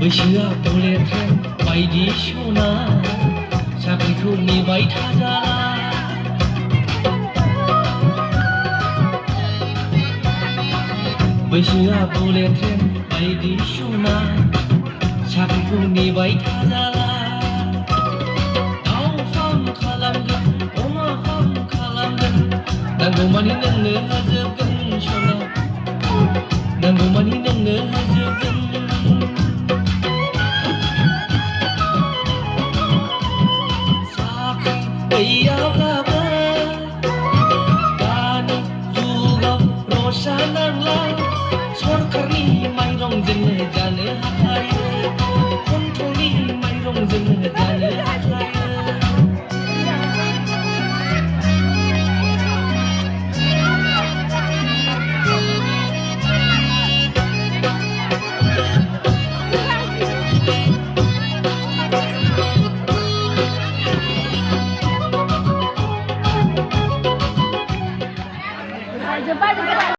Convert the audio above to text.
बैसोआ बोलेथें बायदि सना साख्रिखौ नेबाय थाजाला बैसोआ बोलेथें बायदि सना साख्रिखौ नेबाय थाजाला दाउ फार्म खालामगोन अमा फार्म खालामगोन नांगौमानि नोंनो होजोबगोन सना नांगौमानि नोंनो होजोबगोन साख्रि गैयाब्लाबो दानि जुगाव रसा नांला सरकारनि माइरंजोंनो जानो हाखायो कन्ट्रलनि माइरंजोंनो जानो हाखायो Jumpa